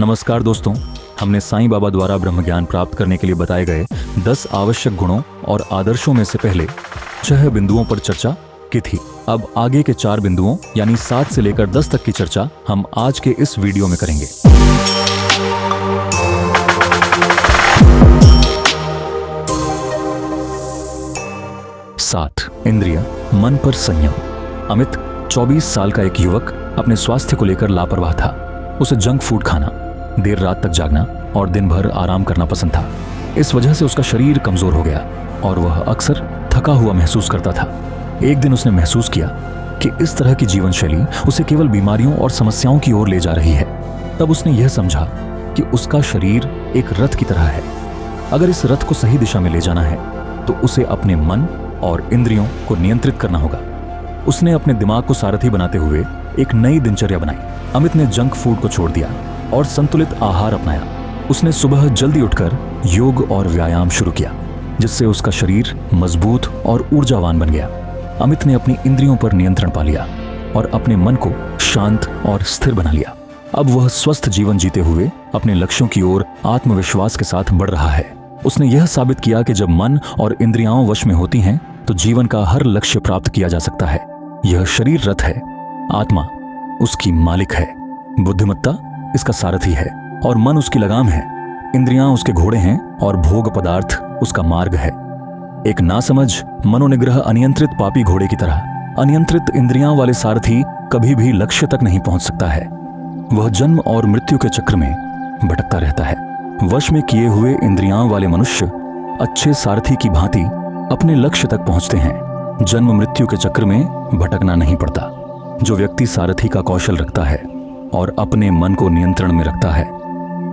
नमस्कार दोस्तों, हमने साईं बाबा द्वारा ब्रह्म ज्ञान प्राप्त करने के लिए बताए गए 10 आवश्यक गुणों और आदर्शों में से पहले 6 बिंदुओं पर चर्चा की थी। अब आगे के 4 बिंदुओं यानी 7 से लेकर 10 तक की चर्चा हम आज के इस वीडियो में करेंगे। सात, इंद्रिय मन पर संयम। अमित 24 साल का एक युवक अपने स्वास्थ्य को लेकर लापरवाह था। उसे जंक फूड खाना, देर रात तक जागना और दिन भर आराम करना पसंद था। इस वजह से उसका शरीर कमजोर हो गया और वह अक्सर थका हुआ महसूस करता था। एक दिन उसने महसूस किया कि इस तरह की जीवन शैली उसे केवल बीमारियों और समस्याओं की ओर ले जा रही है। तब उसने यह समझा कि उसका शरीर एक रथ की तरह है। अगर इस रथ को सही दिशा में ले जाना है तो उसे अपने मन और इंद्रियों को नियंत्रित करना होगा। उसने अपने दिमाग को सारथी बनाते हुए एक नई दिनचर्या बनाई। अमित ने जंक फूड को छोड़ दिया और संतुलित आहार अपनाया। उसने सुबह जल्दी उठकर योग और व्यायाम शुरू किया, जिससे उसका शरीर मजबूत और ऊर्जावान बन गया। अमित ने अपनी इंद्रियों पर नियंत्रण पा लिया और अपने मन को शांत और स्थिर बना लिया। अब वह स्वस्थ जीवन जीते हुए अपने लक्ष्यों की ओर आत्मविश्वास के साथ बढ़ रहा है। उसने यह साबित किया कि जब मन और इंद्रियां वश में होती हैं तो जीवन का हर लक्ष्य प्राप्त किया जा सकता है। यह शरीर रथ है, आत्मा उसकी मालिक है, बुद्धिमत्ता इसका सारथी है और मन उसकी लगाम है। इंद्रियां उसके घोड़े हैं और भोग पदार्थ उसका मार्ग है। एक नासमझ मनोनिग्रह अनियंत्रित पापी घोड़े की तरह अनियंत्रित इंद्रियां वाले सारथी कभी भी लक्ष्य तक नहीं पहुंच सकता है। वह जन्म और मृत्यु के चक्र में भटकता रहता है। वश में किए हुए इंद्रियां वाले मनुष्य अच्छे सारथी की भांति अपने लक्ष्य तक पहुंचते हैं। जन्म मृत्यु के चक्र में भटकना नहीं पड़ता। जो व्यक्ति सारथी का कौशल रखता है और अपने मन को नियंत्रण में रखता है,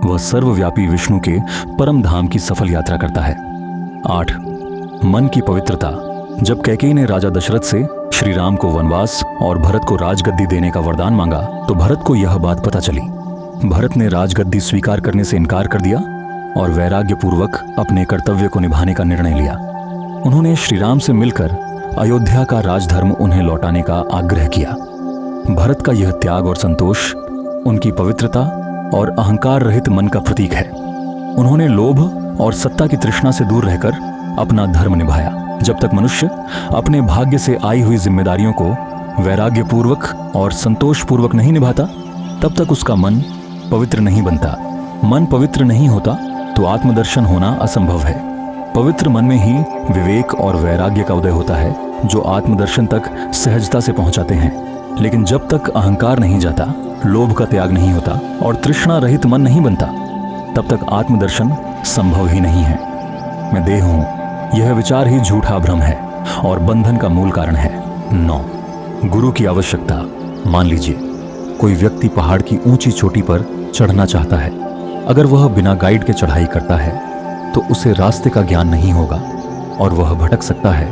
वह सर्वव्यापी विष्णु के परम धाम की सफल यात्रा करता है। 8, मन की पवित्रता। जब कैकेयी ने राजा दशरथ से श्री राम को वनवास और भरत को राजगद्दी देने का वरदान मांगा तो भरत को यह बात पता चली। भरत ने राजगद्दी स्वीकार करने से इनकार कर दिया और वैराग्यपूर्वक अपने कर्तव्य को निभाने का निर्णय लिया। उन्होंने श्री राम से मिलकर अयोध्या का राजधर्म उन्हें लौटाने का आग्रह किया। भरत का यह त्याग और संतोष उनकी पवित्रता और अहंकार रहित मन का प्रतीक है। उन्होंने लोभ और सत्ता की तृष्णा से दूर रहकर अपना धर्म निभाया। जब तक मनुष्य अपने भाग्य से आई हुई जिम्मेदारियों को वैराग्यपूर्वक और संतोषपूर्वक नहीं निभाता, तब तक उसका मन पवित्र नहीं बनता। मन पवित्र नहीं होता तो आत्मदर्शन होना असंभव है। पवित्र मन में ही विवेक और वैराग्य का उदय होता है, जो आत्मदर्शन तक सहजता से पहुंचाते हैं। लेकिन जब तक अहंकार नहीं जाता, लोभ का त्याग नहीं होता और तृष्णा रहित मन नहीं बनता, तब तक आत्मदर्शन संभव ही नहीं है। मैं देह हूं, यह विचार ही झूठा भ्रम है और बंधन का मूल कारण है। 9, गुरु की आवश्यकता। मान लीजिए कोई व्यक्ति पहाड़ की ऊंची चोटी पर चढ़ना चाहता है। अगर वह बिना गाइड के चढ़ाई करता है तो उसे रास्ते का ज्ञान नहीं होगा और वह भटक सकता है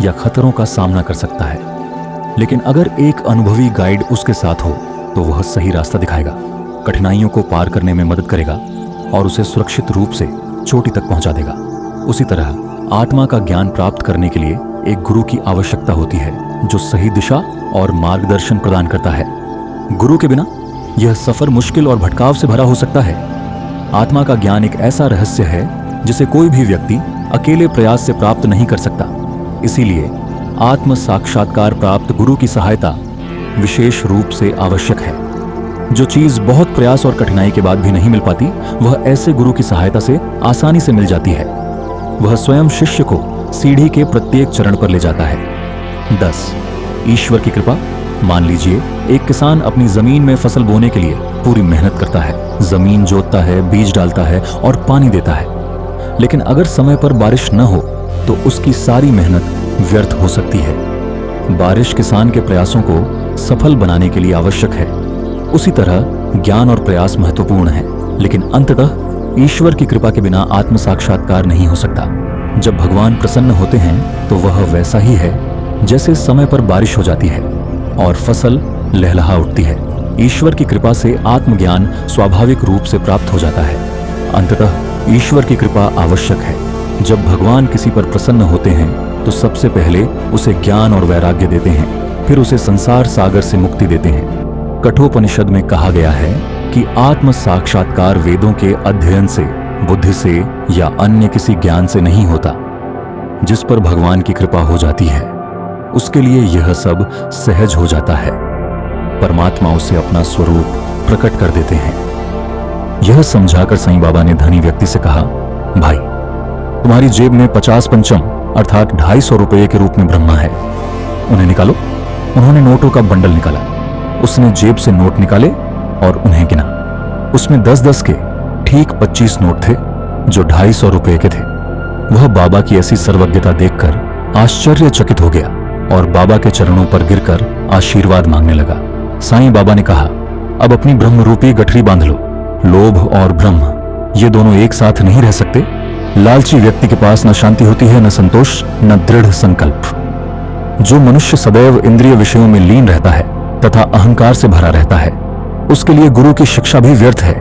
या खतरों का सामना कर सकता है। लेकिन अगर एक अनुभवी गाइड उसके साथ हो तो वह सही रास्ता दिखाएगा, कठिनाइयों को पार करने में मदद करेगा और उसे सुरक्षित रूप से चोटी तक पहुंचा देगा। उसी तरह आत्मा का ज्ञान प्राप्त करने के लिए एक गुरु की आवश्यकता होती है, जो सही दिशा और मार्गदर्शन प्रदान करता है। गुरु के बिना यह सफर मुश्किल और भटकाव से भरा हो सकता है। आत्मा का ज्ञान एक ऐसा रहस्य है जिसे कोई भी व्यक्ति अकेले प्रयास से प्राप्त नहीं कर सकता। इसीलिए आत्म साक्षात्कार प्राप्त गुरु की सहायता विशेष रूप से आवश्यक है। जो चीज बहुत प्रयास और कठिनाई के बाद भी नहीं मिल पाती, वह ऐसे गुरु की सहायता से आसानी से मिल जाती है। वह स्वयं शिष्य को सीढ़ी के प्रत्येक चरण पर ले जाता है। 10, ईश्वर की कृपा। मान लीजिए एक किसान अपनी जमीन में फसल बोने के लिए पूरी मेहनत करता है, जमीन जोतता है, बीज डालता है और पानी देता है। लेकिन अगर समय पर बारिश न हो तो उसकी सारी मेहनत व्यर्थ हो सकती है। बारिश किसान के प्रयासों को सफल बनाने के लिए आवश्यक है। उसी तरह ज्ञान और प्रयास महत्वपूर्ण है, लेकिन अंततः ईश्वर की कृपा के बिना आत्म साक्षात्कार नहीं हो सकता। जब भगवान प्रसन्न होते हैं तो वह वैसा ही है जैसे समय पर बारिश हो जाती है और फसल लहलहा उठती है। ईश्वर की कृपा से आत्मज्ञान स्वाभाविक रूप से प्राप्त हो जाता है। अंततः ईश्वर की कृपा आवश्यक है। जब भगवान किसी पर प्रसन्न होते हैं तो सबसे पहले उसे ज्ञान और वैराग्य देते हैं, फिर उसे संसार सागर से मुक्ति देते हैं। कठोपनिषद में कहा गया है, कि आत्म साक्षात्कार वेदों के अध्ययन से, बुद्धि से या अन्य किसी ज्ञान से नहीं होता। जिस पर भगवान की कृपा हो जाती है उसके लिए यह सब सहज हो जाता है। परमात्मा उसे अपना स्वरूप प्रकट कर देते हैं। यह समझाकर साईं बाबा ने धनी व्यक्ति से कहा, भाई, तुम्हारी जेब में 50 पंचम अर्थात 250 रुपये के रूप में ब्रह्मा है, उन्हें निकालो। उन्होंने नोटों का बंडल निकाला। उसने जेब से नोट निकाले और उन्हें गिना। उसमें 10-10 के ठीक 25 नोट थे जो 250 रुपये के थे। वह बाबा की ऐसी सर्वज्ञता देखकर आश्चर्यचकित हो गया और बाबा के चरणों पर गिरकर आशीर्वाद मांगने लगा। साईं बाबा ने कहा, अब अपनी ब्रह्म रूपी गठरी बांध लो। लोभ और ब्रह्म ये दोनों एक साथ नहीं रह सकते। लालची व्यक्ति के पास न शांति होती है, न संतोष, न दृढ़ संकल्प। जो मनुष्य सदैव इंद्रिय विषयों में लीन रहता है तथा अहंकार से भरा रहता है, उसके लिए गुरु की शिक्षा भी व्यर्थ है।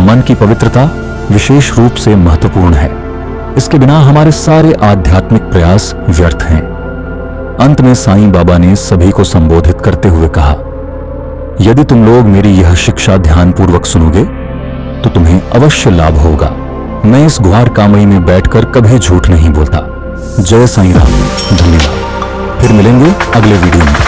मन की पवित्रता विशेष रूप से महत्वपूर्ण है। इसके बिना हमारे सारे आध्यात्मिक प्रयास व्यर्थ हैं। अंत में साईं बाबा ने सभी को संबोधित करते हुए कहा, यदि तुम लोग मेरी यह शिक्षा ध्यानपूर्वक सुनोगे तो तुम्हें अवश्य लाभ होगा। मैं इस गुहार कामई में बैठकर कभी झूठ नहीं बोलता। जय साईं राम। धन्यवाद। फिर मिलेंगे अगले वीडियो में।